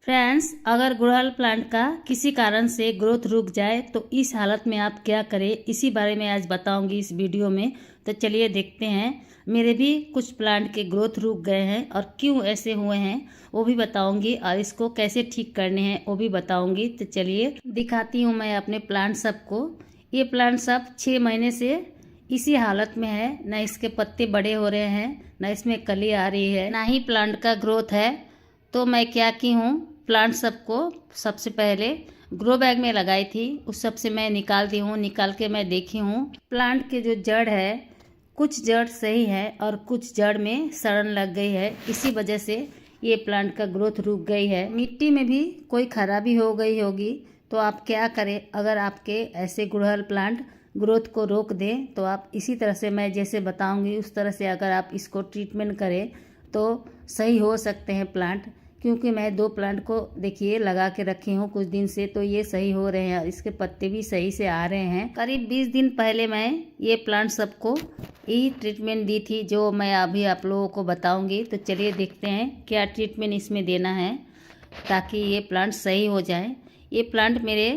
Friends, अगर गुड़हल plant का किसी कारण से ग्रोथ रुक जाए तो इस हालत में आप क्या करें, इसी बारे में आज बताऊंगी इस वीडियो में। तो चलिए देखते हैं। मेरे भी कुछ प्लांट के ग्रोथ रुक गए हैं और क्यों ऐसे हुए हैं वो भी बताऊंगी, और इसको कैसे ठीक करने हैं वो भी बताऊंगी। तो चलिए दिखाती हूँ मैं अपने प्लांट सबको। ये प्लांट सब 6 महीने से इसी हालत में है, ना इसके पत्ते बड़े हो रहे हैं, ना इसमें कली आ रही है, ना ही प्लांट का ग्रोथ है। तो मैं क्या की हूँ, प्लांट सबको सबसे पहले ग्रो बैग में लगाई थी, उस सब से मैं निकाल दी हूँ। निकाल के मैं देखी हूँ प्लांट के जो जड़ है, कुछ जड़ सही है और कुछ जड़ में सड़न लग गई है। इसी वजह से ये प्लांट का ग्रोथ रुक गई है। मिट्टी में भी कोई खराबी हो गई होगी। तो आप क्या करें, अगर आपके ऐसे गुड़हल प्लांट ग्रोथ को रोक दें तो आप इसी तरह से मैं जैसे बताऊंगी उस तरह से अगर आप इसको ट्रीटमेंट करें तो सही हो सकते हैं प्लांट। क्योंकि मैं 2 प्लांट को देखिए लगा के रखी हूँ कुछ दिन से, तो ये सही हो रहे हैं और इसके पत्ते भी सही से आ रहे हैं। करीब 20 दिन पहले मैं ये प्लांट सबको यही ट्रीटमेंट दी थी जो मैं अभी आप लोगों को बताऊंगी। तो चलिए देखते हैं क्या ट्रीटमेंट इसमें देना है ताकि ये प्लांट सही हो जाए। ये प्लांट मेरे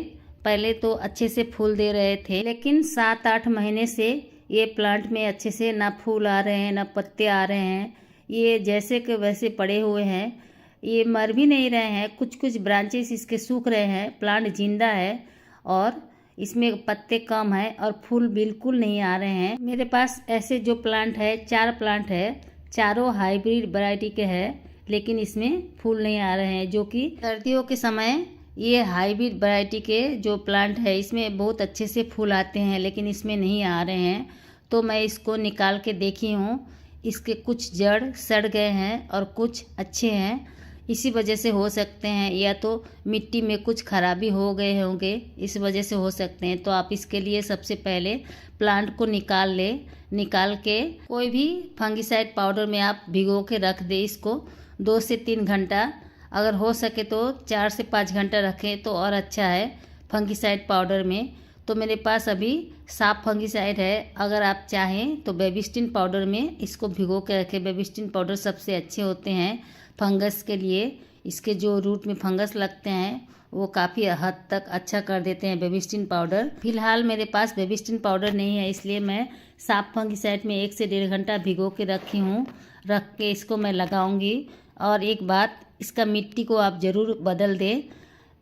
पहले तो अच्छे से फूल दे रहे थे, लेकिन 7-8 महीने से ये प्लांट में अच्छे से ना फूल आ रहे हैं ना पत्ते आ रहे हैं। ये जैसे कि वैसे पड़े हुए हैं, ये मर भी नहीं रहे हैं। कुछ कुछ ब्रांचेस इसके सूख रहे हैं। प्लांट जिंदा है और इसमें पत्ते कम है और फूल बिल्कुल नहीं आ रहे हैं। मेरे पास ऐसे जो प्लांट है 4 प्लांट है, चारों हाइब्रिड वैरायटी के हैं, लेकिन इसमें फूल नहीं आ रहे हैं। जो कि सर्दियों के समय ये हाइब्रिड वैरायटी के जो प्लांट है इसमें बहुत अच्छे से फूल आते हैं, लेकिन इसमें नहीं आ रहे हैं। तो मैं इसको निकाल के देखी हूँ, इसके कुछ जड़ सड़ गए हैं और कुछ अच्छे हैं। इसी वजह से हो सकते हैं, या तो मिट्टी में कुछ खराबी हो गए होंगे, इस वजह से हो सकते हैं। तो आप इसके लिए सबसे पहले प्लांट को निकाल लें। निकाल के कोई भी फंगिसाइड पाउडर में आप भिगो के रख दें इसको 2 से 3 घंटा, अगर हो सके तो 4 से 5 घंटा रखें तो और अच्छा है फंगिसाइड पाउडर में। तो मेरे पास अभी साफ फंगिसाइड है। अगर आप चाहें तो बेबिस्टिन पाउडर में इसको भिगो के रखें। बेबिस्टिन पाउडर सबसे अच्छे होते हैं फंगस के लिए। इसके जो रूट में फंगस लगते हैं वो काफ़ी हद तक अच्छा कर देते हैं बेबिस्टिन पाउडर। फिलहाल मेरे पास बेबिस्टिन पाउडर नहीं है, इसलिए मैं साफ फंगिसाइड में 1 से 1.5 घंटा भिगो के रखी हूँ। रख के इसको मैं लगाऊंगी। और एक बात, इसका मिट्टी को आप ज़रूर बदल दें।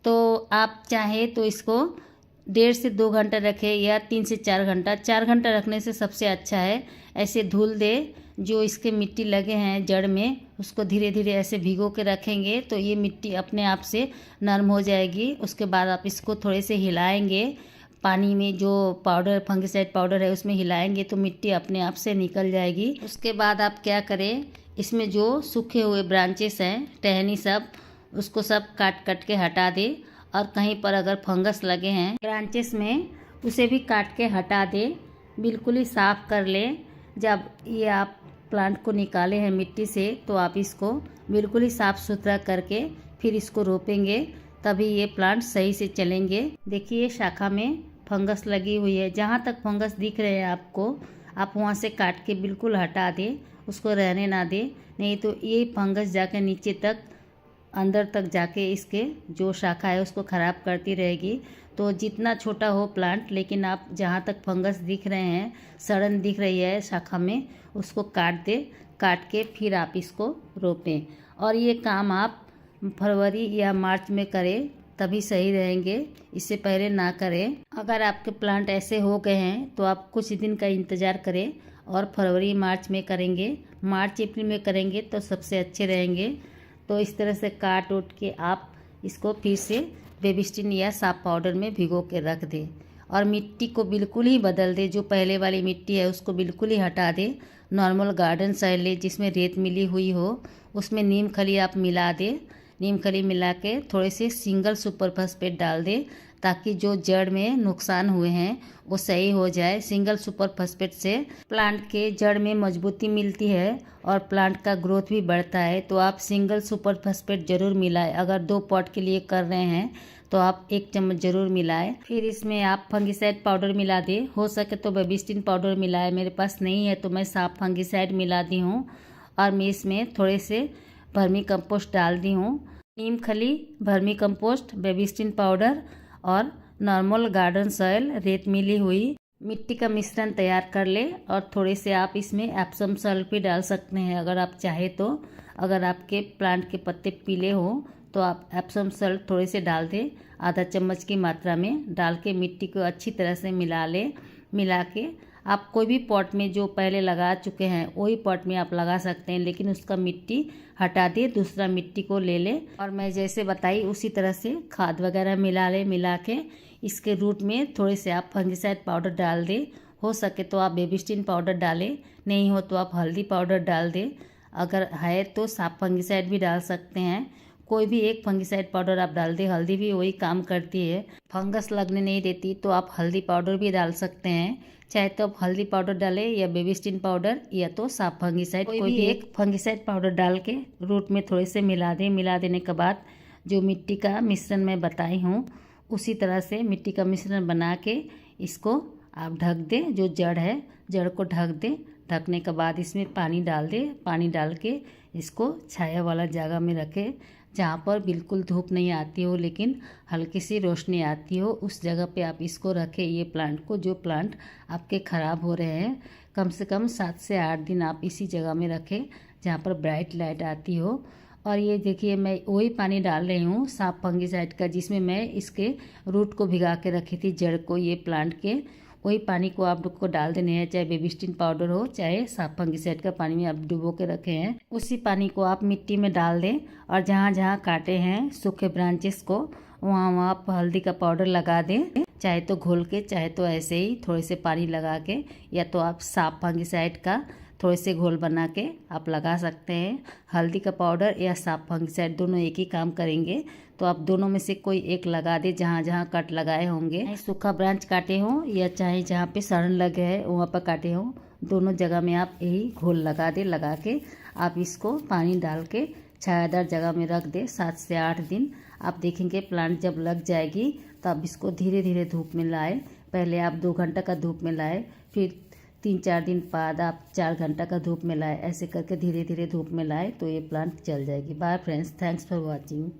तो आप चाहे तो इसको 1.5 से 2 घंटा रखें या 3 से 4 घंटा। 4 घंटा रखने से सबसे अच्छा है। ऐसे धुल दे, जो इसके मिट्टी लगे हैं जड़ में उसको धीरे धीरे ऐसे भिगो के रखेंगे तो ये मिट्टी अपने आप से नरम हो जाएगी। उसके बाद आप इसको थोड़े से हिलाएंगे, पानी में जो पाउडर फंगिसाइड पाउडर है उसमें हिलाएंगे तो मिट्टी अपने आप से निकल जाएगी। उसके बाद आप क्या करें, इसमें जो सूखे हुए ब्रांचेस हैं, टहनी सब, उसको सब काट के हटा दे। और कहीं पर अगर फंगस लगे हैं ब्रांचेस में उसे भी काट के हटा दे, बिल्कुल ही साफ़ कर ले। जब ये आप प्लांट को निकाले हैं मिट्टी से तो आप इसको बिल्कुल ही साफ़ सुथरा करके फिर इसको रोपेंगे, तभी ये प्लांट सही से चलेंगे। देखिए शाखा में फंगस लगी हुई है, जहाँ तक फंगस दिख रहे हैं आपको आप वहाँ से काट के बिल्कुल हटा दें, उसको रहने ना दें। नहीं तो ये फंगस जाके नीचे तक अंदर तक जाके इसके जो शाखा है उसको ख़राब करती रहेगी। तो जितना छोटा हो प्लांट, लेकिन आप जहाँ तक फंगस दिख रहे हैं, सड़न दिख रही है शाखा में, उसको काट दे। काट के फिर आप इसको रोपें। और ये काम आप फरवरी या मार्च में करें तभी सही रहेंगे, इससे पहले ना करें। अगर आपके प्लांट ऐसे हो गए हैं तो आप कुछ दिन का इंतज़ार करें और फरवरी मार्च में करेंगे, मार्च अप्रैल में करेंगे तो सबसे अच्छे रहेंगे। तो इस तरह से काट उठ के आप इसको फिर से बेबिस्टिन या साफ पाउडर में भिगो के रख दें। और मिट्टी को बिल्कुल ही बदल दे, जो पहले वाली मिट्टी है उसको बिल्कुल ही हटा दे। नॉर्मल गार्डन सॉइल ले जिसमें रेत मिली हुई हो, उसमें नीम खली आप मिला दें। नीम खली मिला के थोड़े से सिंगल सुपर फास्फेट डाल दें ताकि जो जड़ में नुकसान हुए हैं वो सही हो जाए। सिंगल सुपर फास्फेट से प्लांट के जड़ में मजबूती मिलती है और प्लांट का ग्रोथ भी बढ़ता है। तो आप सिंगल सुपर फास्फेट ज़रूर मिलाएं। अगर 2 पॉट के लिए कर रहे हैं तो आप 1 चम्मच ज़रूर मिलाएं। फिर इसमें आप फंगिसाइड पाउडर मिला दें, हो सके तो बेबिस्टिन पाउडर मिलाएं। मेरे पास नहीं है तो मैं साफ फंगिसाइड मिला दी हूँ। और मैं इसमें थोड़े से वर्मी कंपोस्ट डाल दी हूँ। नीम खली, वर्मी कंपोस्ट, बेबीस्टिन पाउडर और नॉर्मल गार्डन सॉइल, रेत मिली हुई मिट्टी का मिश्रण तैयार कर ले। और थोड़े से आप इसमें एप्सम सॉल्ट भी डाल सकते हैं अगर आप चाहे तो। अगर आपके प्लांट के पत्ते पीले हो तो आप एप्सम सॉल्ट थोड़े से डाल दें, आधा चम्मच की मात्रा में डाल के मिट्टी को अच्छी तरह से मिला ले। मिला के आप कोई भी पॉट में जो पहले लगा चुके हैं वही पॉट में आप लगा सकते हैं, लेकिन उसका मिट्टी हटा दे, दूसरा मिट्टी को ले ले। और मैं जैसे बताई उसी तरह से खाद वगैरह मिला ले। मिला के इसके रूट में थोड़े से आप फंगिसाइड पाउडर डाल दे। हो सके तो आप बेबीस्टिन पाउडर डालें, नहीं हो तो आप हल्दी पाउडर डाल दें। अगर है तो साफ फंगिसाइड भी डाल सकते हैं। कोई भी एक फंगिसाइड पाउडर आप डाल दें, हल्दी भी वही काम करती है, फंगस लगने नहीं देती, तो आप हल्दी पाउडर भी डाल सकते हैं। चाहे तो आप हल्दी पाउडर डालें या बेबीस्टिन पाउडर या तो साफ फंगिसाइड, कोई भी एक फंगिसाइड पाउडर डाल के रूट में थोड़े से मिला दें। मिला देने के बाद जो मिट्टी का मिश्रण मैं बताई हूँ उसी तरह से मिट्टी का मिश्रण बना के इसको आप ढक दें। जो जड़ है जड़ को ढक दें। ढकने के बाद इसमें पानी डाल दें। पानी डाल के इसको छाया वाला जगह में रखें जहाँ पर बिल्कुल धूप नहीं आती हो लेकिन हल्की सी रोशनी आती हो, उस जगह पे आप इसको रखें। ये प्लांट को, जो प्लांट आपके ख़राब हो रहे हैं, कम से कम 7 से 8 दिन आप इसी जगह में रखें जहाँ पर ब्राइट लाइट आती हो। और ये देखिए मैं वही पानी डाल रही हूँ साफ फंगिसाइड का, जिसमें मैं इसके रूट को भिगा के रखी थी, जड़ को, ये प्लांट के। वही पानी को आप लोग को डाल देने हैं, चाहे बेबीस्टिन पाउडर हो चाहे साफ फंगिसाइड का पानी में आप डुबो के रखे हैं, उसी पानी को आप मिट्टी में डाल दें। और जहाँ जहाँ काटे हैं सूखे ब्रांचेस को वहाँ वहाँ आप हल्दी का पाउडर लगा दें, चाहे तो घोल के चाहे तो ऐसे ही थोड़े से पानी लगा के, या तो आप साफ फंगिसाइड का थोड़े से घोल बना के आप लगा सकते हैं। हल्दी का पाउडर या साफ फंगिसाइड दोनों एक ही काम करेंगे, तो आप दोनों में से कोई एक लगा दे जहाँ जहाँ कट लगाए होंगे। सूखा ब्रांच काटे हों या चाहे जहाँ पे सड़न लगे है वहाँ पर काटे हों, दोनों जगह में आप यही घोल लगा दे। लगा के आप इसको पानी डाल के छायादार जगह में रख दे 7 से 8 दिन। आप देखेंगे प्लांट जब लग जाएगी तो आप इसको धीरे धीरे धूप में लाए। पहले आप 2 घंटा का धूप में लाए, फिर 3-4 दिन बाद आप 4 घंटा का धूप में लाए। ऐसे करके धीरे धीरे धूप में लाए तो ये प्लांट चल जाएगी। Bye friends, thanks for watching.